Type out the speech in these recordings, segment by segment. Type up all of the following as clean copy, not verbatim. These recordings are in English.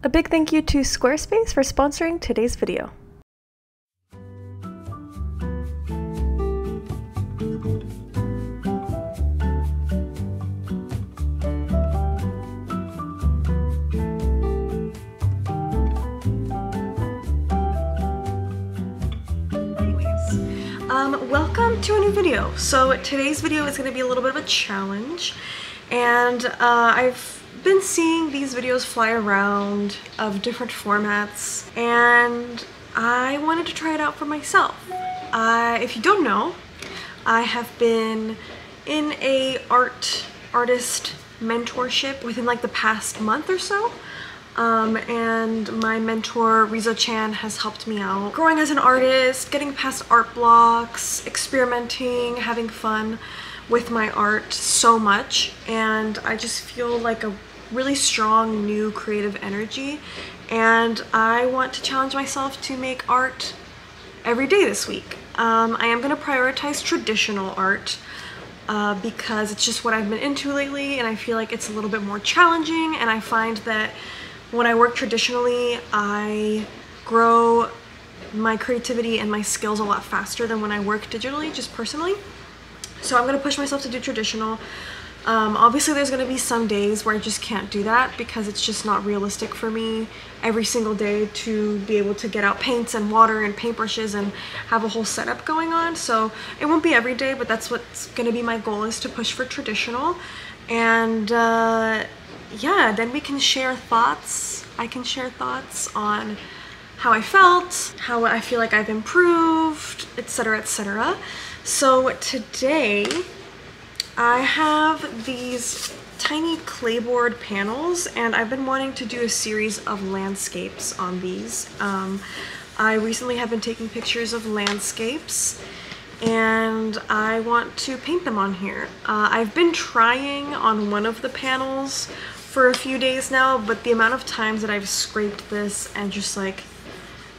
A big thank you to Squarespace for sponsoring today's video. Welcome to a new video. So today's video is going to be a little bit of a challenge, and I've been seeing these videos fly around of different formats, and I wanted to try it out for myself. If you don't know, I have been in a artist mentorship within like the past month or so. And my mentor Rizo-chan has helped me out growing as an artist, getting past art blocks, experimenting, having fun with my art so much, and I just feel like a really strong new creative energy, and I want to challenge myself to make art every day this week. I am going to prioritize traditional art because it's just what I've been into lately, and I feel like it's a little bit more challenging, and I find that when I work traditionally, I grow my creativity and my skills a lot faster than when I work digitally, just personally. So I'm going to push myself to do traditional. Obviously there's going to be some days where I just can't do that because it's just not realistic for me every single day to be able to get out paints and water and paintbrushes and have a whole setup going on. So it won't be every day, but that's what's going to be my goal, is to push for traditional. And yeah, then we can share thoughts. I can share thoughts on how I felt, how I feel like I've improved, etc., etc. So today I have these tiny clayboard panels, and I've been wanting to do a series of landscapes on these. I recently have been taking pictures of landscapes, and I want to paint them on here. I've been trying on one of the panels for a few days now, but the amount of times that I've scraped this and just like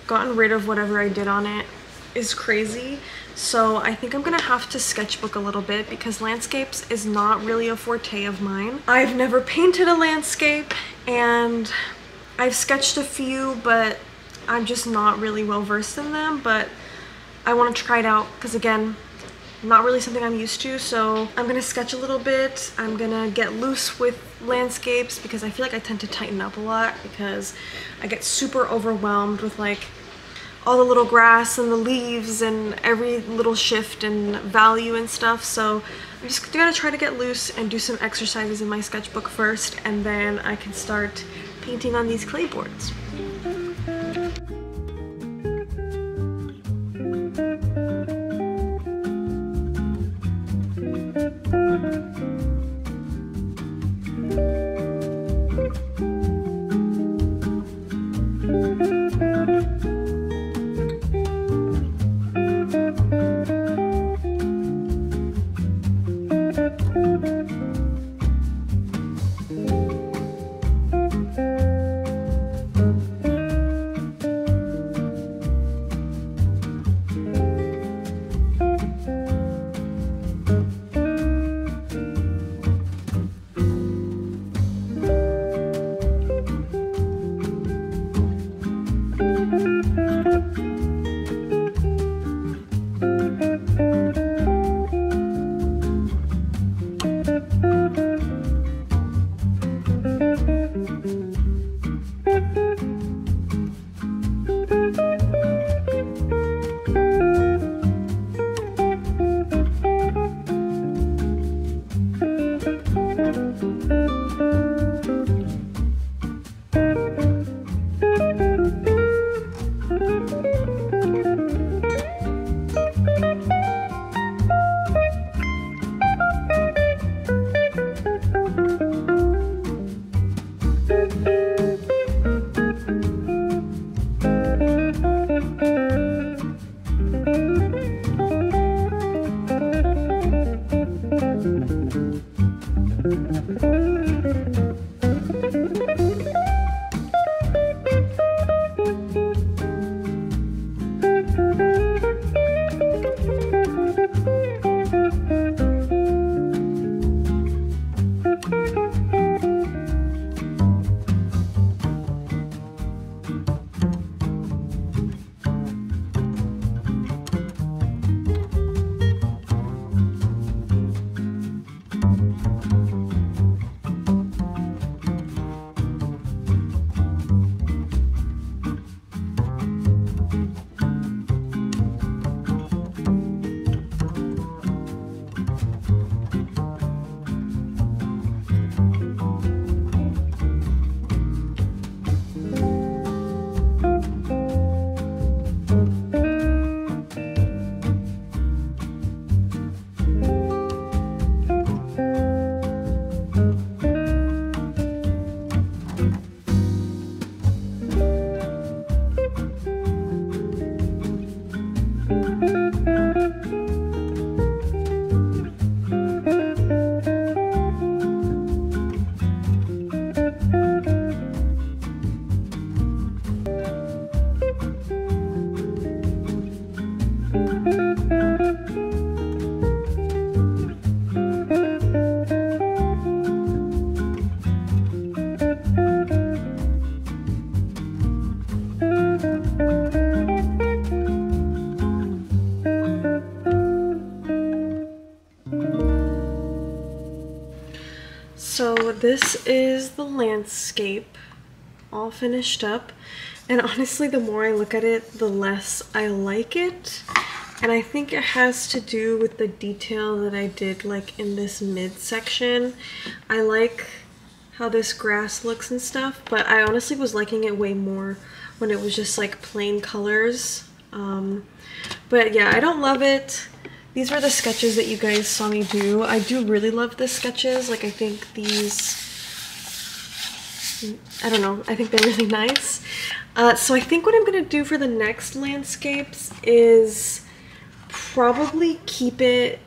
gotten rid of whatever I did on it is crazy. So I think I'm gonna have to sketchbook a little bit because landscapes is not really a forte of mine. I've never painted a landscape, and I've sketched a few, but I'm just not really well versed in them. But I want to try it out because, again, not really something I'm used to. So I'm gonna sketch a little bit. I'm gonna get loose with landscapes because I feel like I tend to tighten up a lot because I get super overwhelmed with like all the little grass and the leaves and every little shift and value and stuff. So I'm just gonna try to get loose and do some exercises in my sketchbook first, and then I can start painting on these clay boards. this is the landscape all finished up, and honestly the more I look at it, the less I like it. And I think it has to do with the detail that I did like in this midsection. I like how this grass looks and stuff, but I honestly was liking it way more when it was just like plain colors. But yeah, I don't love it. These were the sketches that you guys saw me do. I do really love the sketches. Like, I think these, I don't know, I think they're really nice. So I think what I'm gonna do for the next landscapes is probably keep it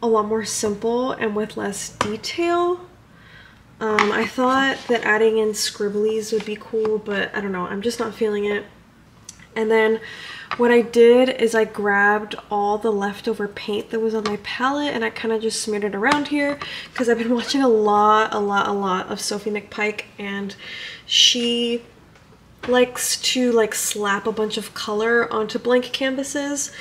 a lot more simple and with less detail. I thought that adding in scribblies would be cool, but I don't know, I'm just not feeling it. And then what I did is I grabbed all the leftover paint that was on my palette and I kind of just smeared it around here because I've been watching a lot of Sophie McPike, and she likes to like slap a bunch of color onto blank canvases,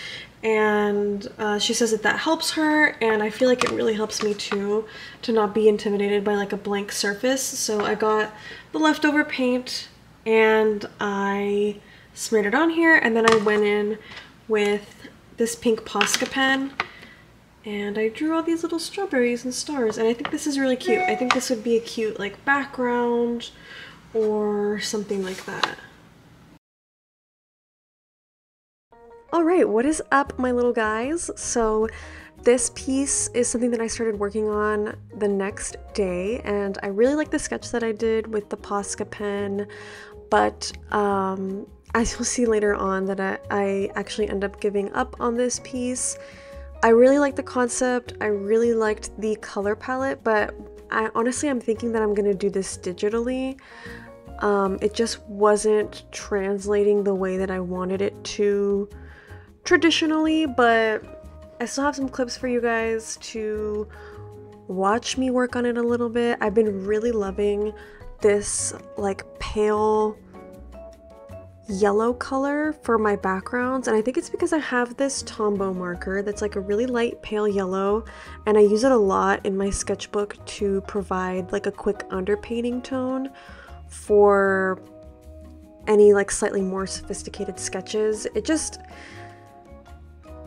and she says that that helps her, and I feel like it really helps me too, to not be intimidated by like a blank surface. So I got the leftover paint and I smeared it on here, and then I went in with this pink Posca pen and I drew all these little strawberries and stars, and I think this is really cute. I think this would be a cute like background or something like that. Alright, what is up, my little guys? So this piece is something that I started working on the next day, and I really like the sketch that I did with the Posca pen, but as you'll see later on that I actually end up giving up on this piece. I really like the concept, I really liked the color palette, but I'm thinking that I'm gonna do this digitally. It just wasn't translating the way that I wanted it to traditionally, but I still have some clips for you guys to watch me work on it a little bit. I've been really loving this like pale yellow color for my backgrounds, and I think it's because I have this Tombow marker that's like a really light pale yellow, and I use it a lot in my sketchbook to provide like a quick underpainting tone for any like slightly more sophisticated sketches.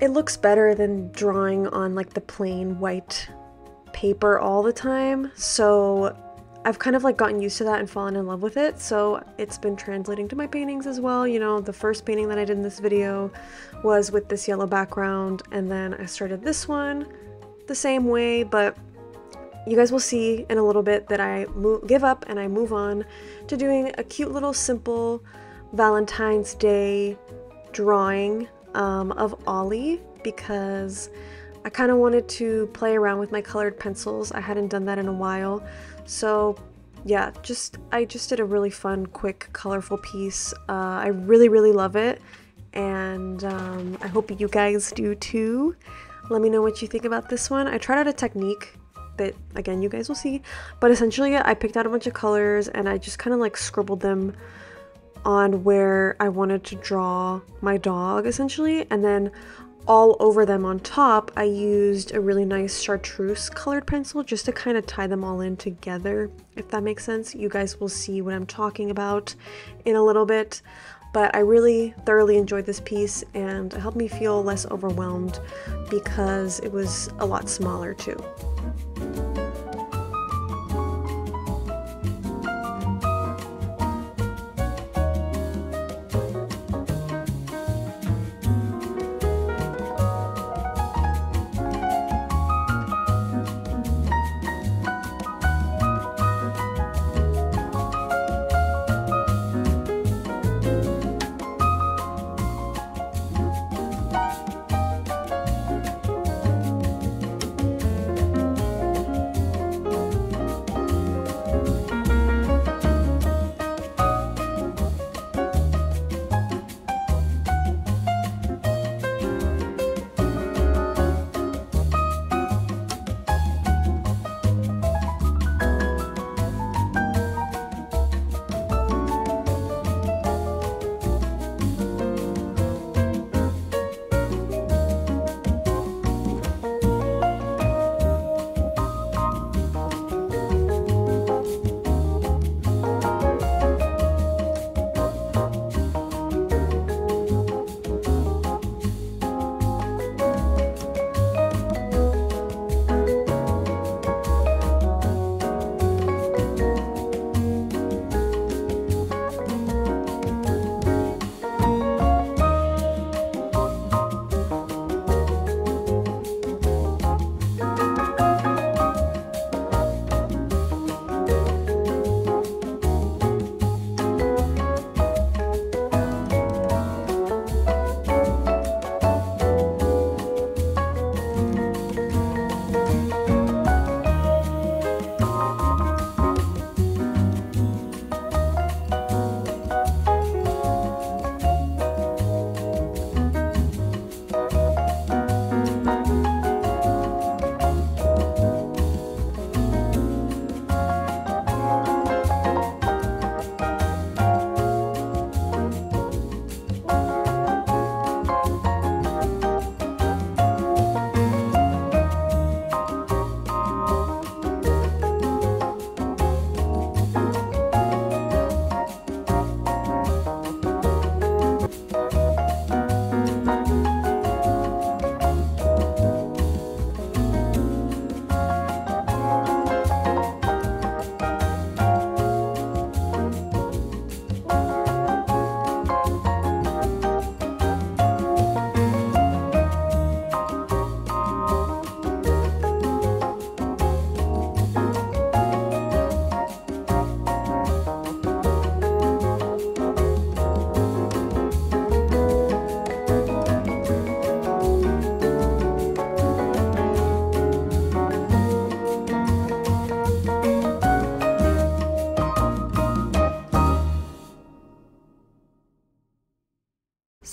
It looks better than drawing on like the plain white paper all the time, so I've kind of like gotten used to that and fallen in love with it, so it's been translating to my paintings as well. You know, the first painting that I did in this video was with this yellow background, and then I started this one the same way, but you guys will see in a little bit that I give up and I move on to doing a cute little simple Valentine's Day drawing of Ollie, because I kind of wanted to play around with my colored pencils. I hadn't done that in a while. So yeah, I just did a really fun, quick, colorful piece. I really love it, and I hope you guys do too. Let me know what you think about this one. I tried out a technique that, again, you guys will see, but essentially I picked out a bunch of colors and I just kind of like scribbled them on where I wanted to draw my dog, essentially, and then all over them on top I used a really nice chartreuse colored pencil just to kind of tie them all in together, if that makes sense. You guys will see what I'm talking about in a little bit, but I really thoroughly enjoyed this piece and it helped me feel less overwhelmed because it was a lot smaller too.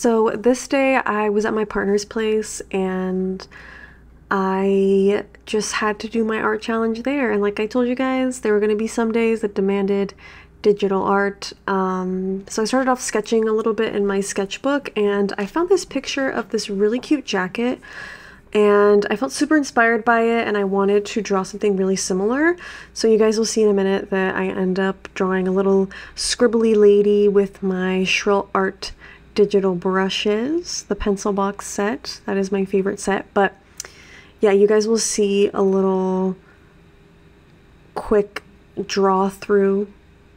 So this day I was at my partner's place and I just had to do my art challenge there. And like I told you guys, there were going to be some days that demanded digital art. So I started off sketching a little bit in my sketchbook, and I found this picture of this really cute jacket, and I felt super inspired by it, and I wanted to draw something really similar. So you guys will see in a minute that I end up drawing a little scribbly lady with my Shrill Art digital brushes, the pencil box set. That is my favorite set. But yeah, you guys will see a little quick draw through,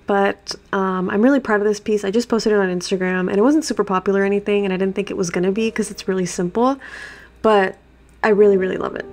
but I'm really proud of this piece. I just posted it on Instagram, and it wasn't super popular or anything, and I didn't think it was gonna be because it's really simple, but I really, really love it.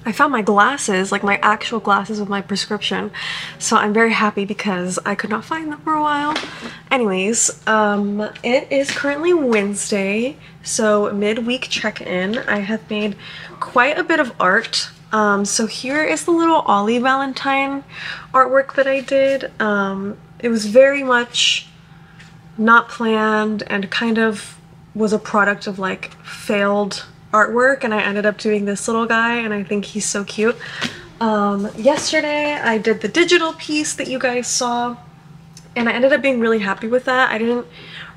I found my glasses, like my actual glasses with my prescription, so I'm very happy because I could not find them for a while. Anyways, it is currently Wednesday, so midweek check-in. I have made quite a bit of art. So here is the little Ollie Valentine artwork that I did. It was very much not planned and kind of was a product of like failed artwork, and I ended up doing this little guy, and I think he's so cute. Yesterday I did the digital piece that you guys saw, and I ended up being really happy with that. I didn't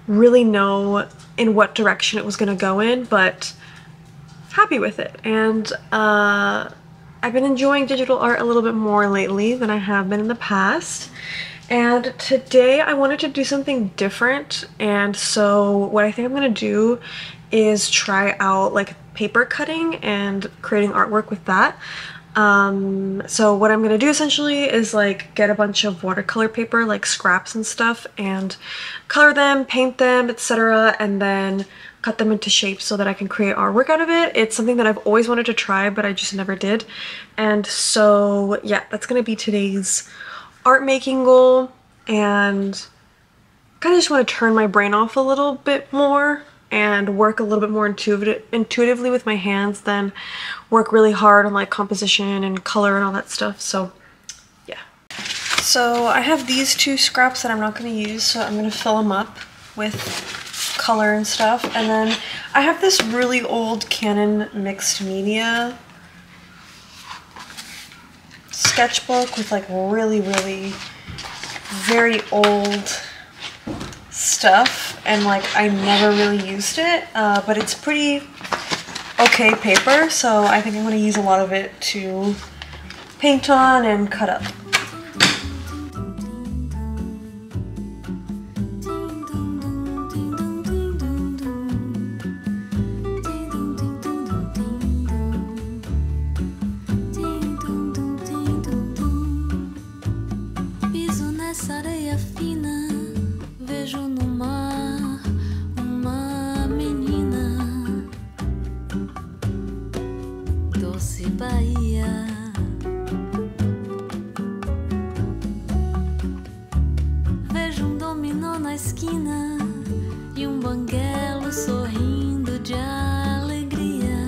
really know in what direction it was gonna go in, but happy with it. And I've been enjoying digital art a little bit more lately than I have been in the past. And today I wanted to do something different, and so what I think I'm gonna do is try out like paper cutting and creating artwork with that. So what I'm gonna do essentially is like get a bunch of watercolor paper, like scraps and stuff, and color them, paint them, etc., and then cut them into shapes so that I can create artwork out of it. It's something that I've always wanted to try, but I just never did. And so yeah, that's gonna be today's art making goal, and kind of just want to turn my brain off a little bit more and work a little bit more intuitively with my hands than work really hard on like composition and color and all that stuff. So yeah. So I have these two scraps that I'm not going to use, so I'm going to fill them up with color and stuff. And then I have this really old Canon mixed media sketchbook with like really very old stuff, and like I never really used it, but it's pretty okay paper, so I think I'm going to use a lot of it to paint on and cut up. esquina e banguelo sorrindo de alegria.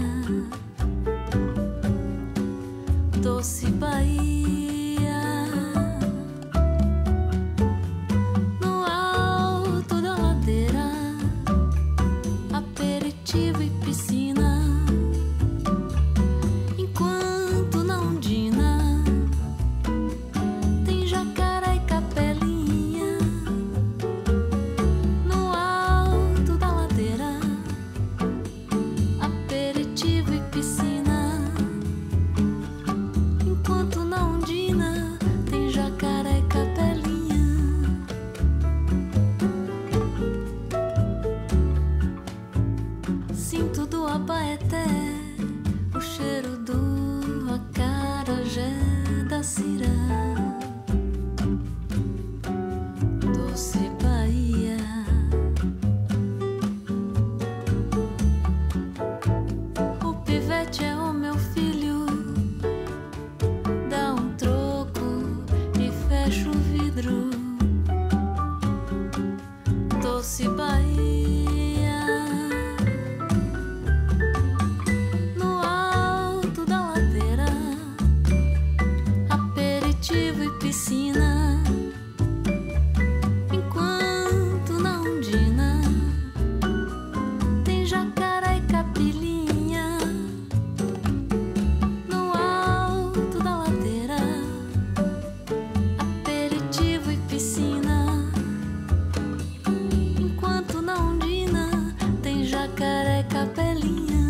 Doce Bahia, no alto da ladeira, aperitivo e piscina. Enquanto na ondina tem jacaré e capelinha. No alto da ladeira, aperitivo e piscina. Enquanto na ondina tem jacaré e capelinha. Sinto do Abaeté o cheiro do acarajé da Cirá. Doce Bahia, o pivete é o meu filho. Dá troco e fecha o vidro. Doce Bahia, no alto da ladeira, aperitivo e piscina. Enquanto na ondina tem jacaré e capilinha. No alto da ladeira, aperitivo e piscina. Enquanto na ondina tem jacaré e capelinha.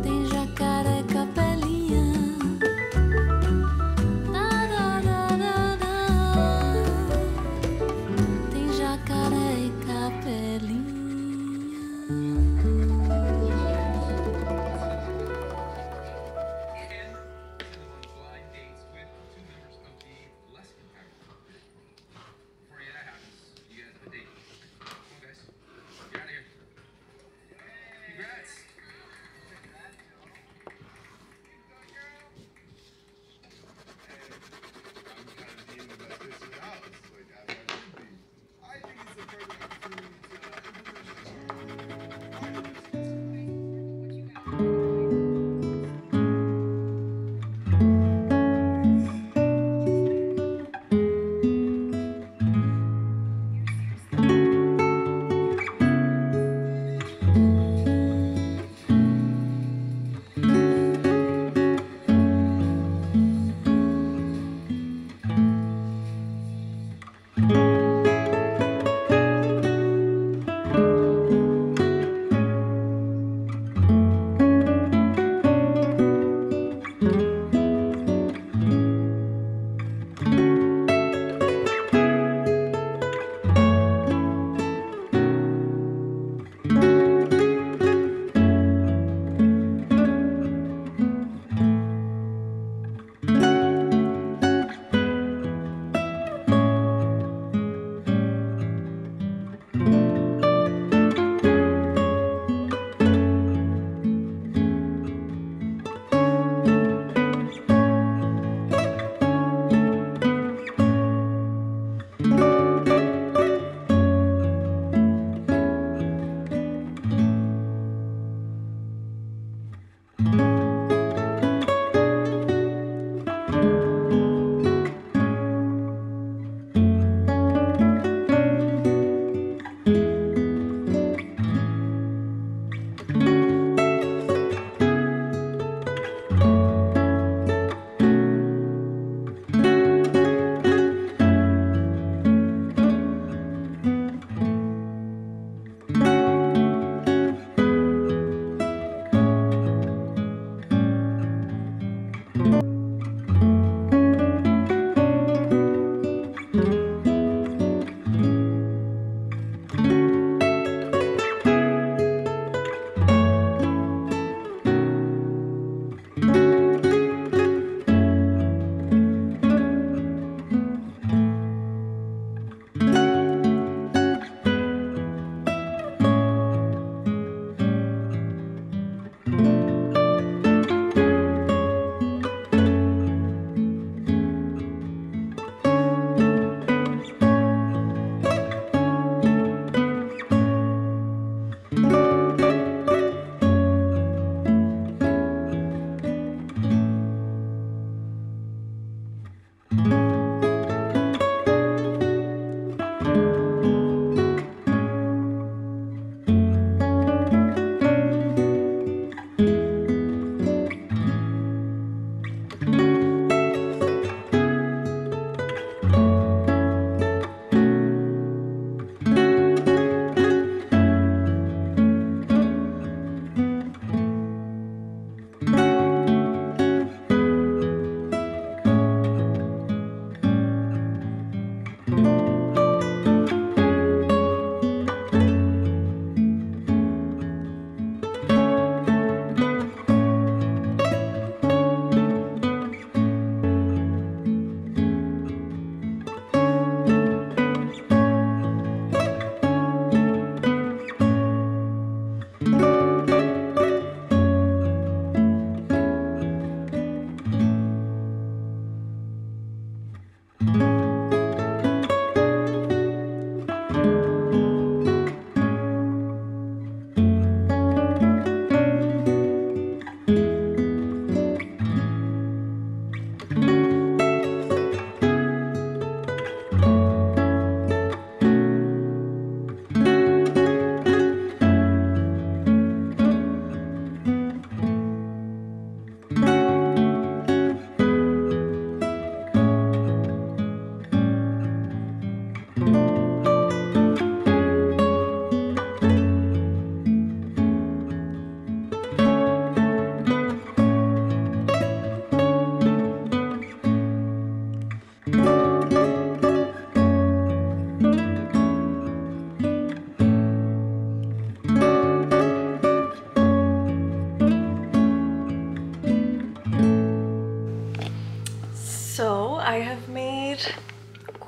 Tem jacaré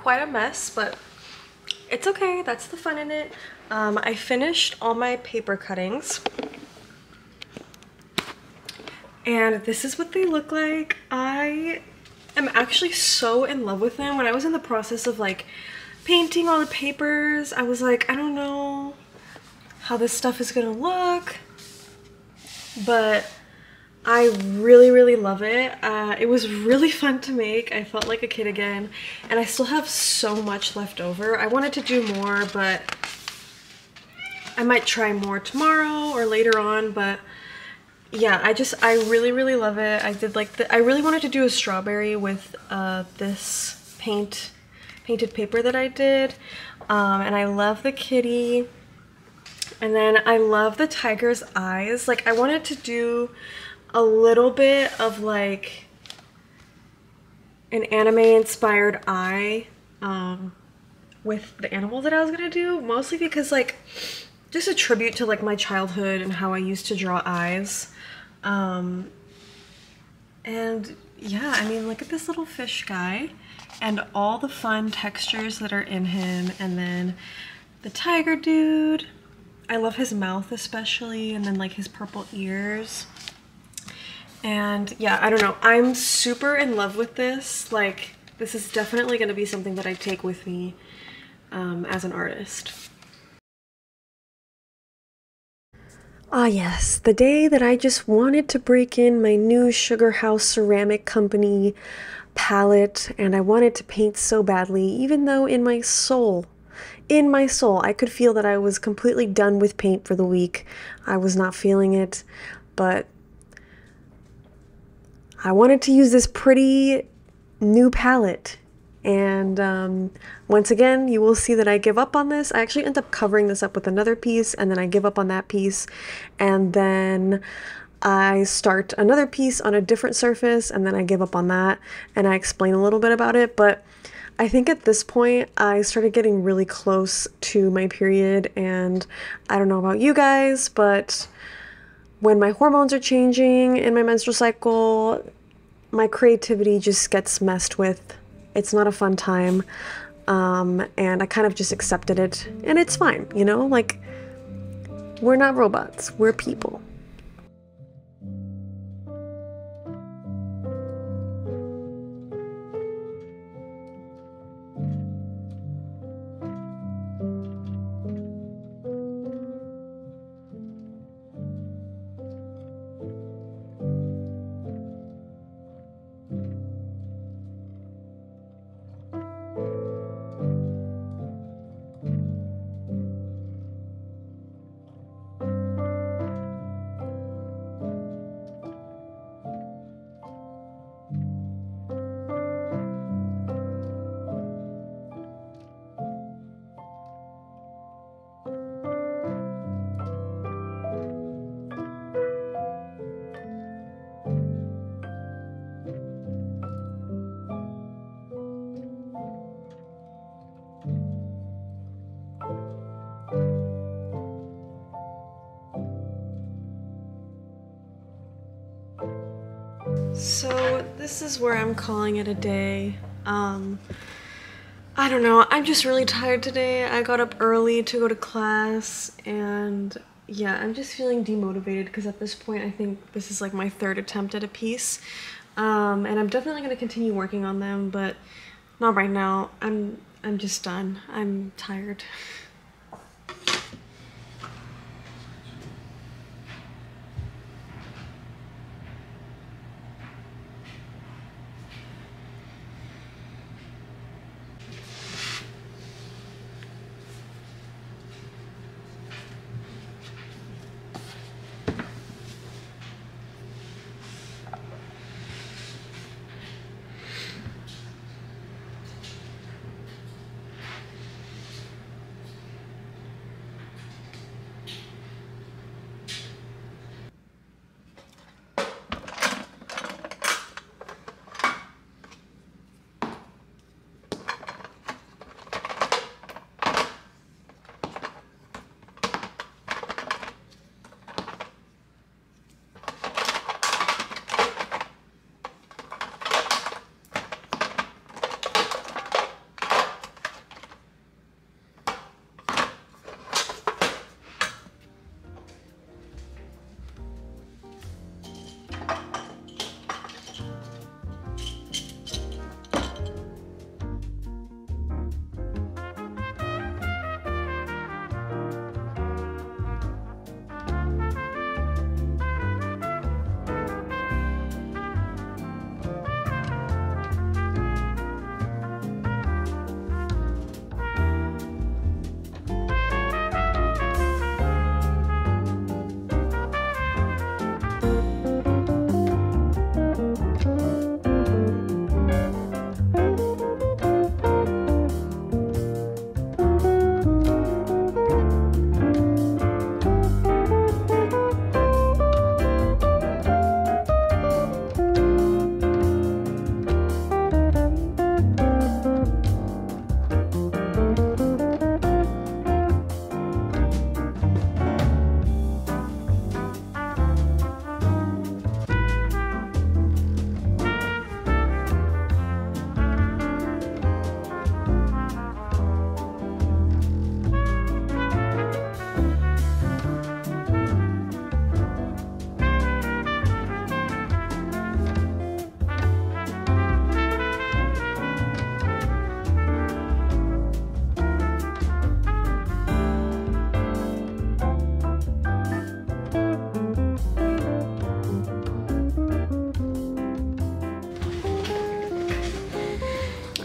quite a mess, but it's okay. That's the fun in it. I finished all my paper cuttings. And this is what they look like. I am actually so in love with them. When I was in the process of like painting all the papers, I was like, I don't know how this stuff is gonna look, but I really love it. It was really fun to make. I felt like a kid again, and I still have so much left over. I wanted to do more, but I might try more tomorrow or later on, but yeah, I really love it. I did like I really wanted to do a strawberry with this painted paper that I did, and I love the kitty, and then I love the tiger's eyes. Like, I wanted to do a little bit of like an anime inspired eye with the animal that I was gonna do, mostly because like just a tribute to like my childhood and how I used to draw eyes. And yeah, I mean, look at this little fish guy and all the fun textures that are in him, and then the tiger dude. I love his mouth especially, and then like his purple ears. And yeah, I don't know, I'm super in love with this. Like, this is definitely going to be something that I take with me as an artist. Ah yes, the day that I just wanted to break in my new Sugar House Ceramic Company palette, and I wanted to paint so badly, even though in my soul, I could feel that I was completely done with paint for the week. I was not feeling it, but I wanted to use this pretty new palette. And once again, you will see that I give up on this. I actually end up covering this up with another piece, and then I give up on that piece, and then I start another piece on a different surface, and then I give up on that, and I explain a little bit about it. But I think at this point I started getting really close to my period, and I don't know about you guys, but when my hormones are changing in my menstrual cycle, my creativity just gets messed with. It's not a fun time, and I kind of just accepted it, and it's fine, you know? Like, we're not robots, we're people. So this is where I'm calling it a day. I don't know, I'm just really tired today. I got up early to go to class, and yeah, I'm just feeling demotivated because at this point I think this is like my third attempt at a piece. And I'm definitely going to continue working on them, but not right now. I'm just done. I'm tired.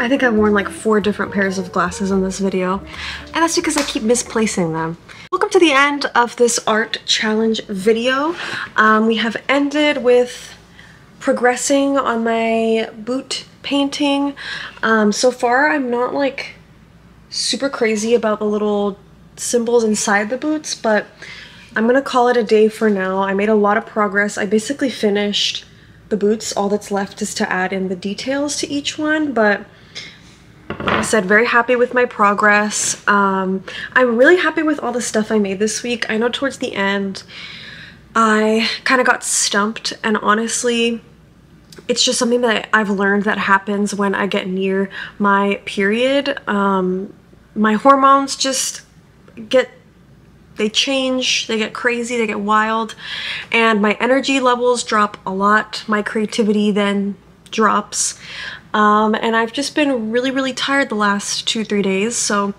I think I've worn like 4 different pairs of glasses in this video, and that's because I keep misplacing them. Welcome to the end of this art challenge video. We have ended with progressing on my boot painting. So far I'm not like super crazy about the little symbols inside the boots, but I'm gonna call it a day for now. I made a lot of progress. I basically finished the boots. All that's left is to add in the details to each one, but like I said, very happy with my progress. I'm really happy with all the stuff I made this week. I know towards the end I kind of got stumped, and honestly it's just something that I've learned that happens when I get near my period. My hormones just they change, they get crazy, they get wild, and my energy levels drop a lot. My creativity then drops, and I've just been really tired the last 2-3 days, so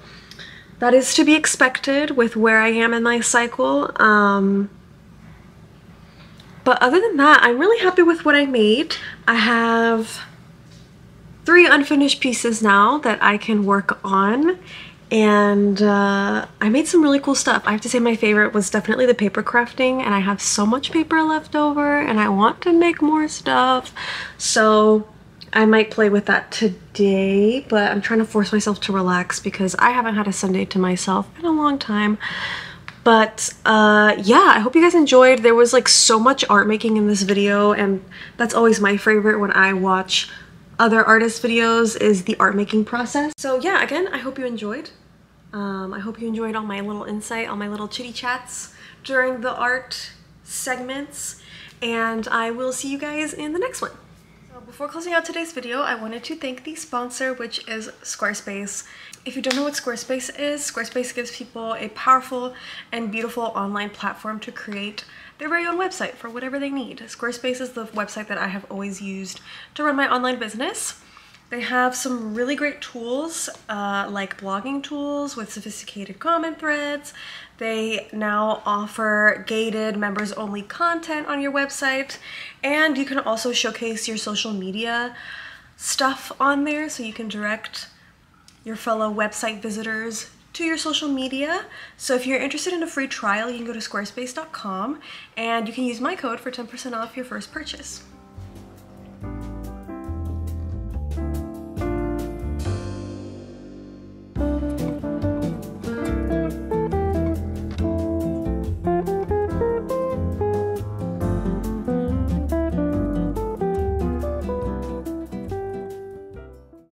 that is to be expected with where I am in my cycle. But other than that, I'm really happy with what I made. I have 3 unfinished pieces now that I can work on, and I made some really cool stuff. I have to say my favorite was definitely the paper crafting, and I have so much paper left over and I want to make more stuff, so I might play with that today, but I'm trying to force myself to relax because I haven't had a Sunday to myself in a long time. But yeah, I hope you guys enjoyed. There was like so much art making in this video, and that's always my favorite when I watch other artist videos, is the art making process. So yeah, again, I hope you enjoyed. I hope you enjoyed all my little insight, all my little chitty chats during the art segments, and I will see you guys in the next one. So before closing out today's video, I wanted to thank the sponsor, which is Squarespace. If you don't know what Squarespace is, Squarespace gives people a powerful and beautiful online platform to create their very own website for whatever they need. Squarespace is the website that I have always used to run my online business. They have some really great tools, like blogging tools with sophisticated comment threads. They now offer gated members-only content on your website, and you can also showcase your social media stuff on there, so you can direct your fellow website visitors to your social media. So if you're interested in a free trial, you can go to squarespace.com and you can use my code for 10% off your first purchase.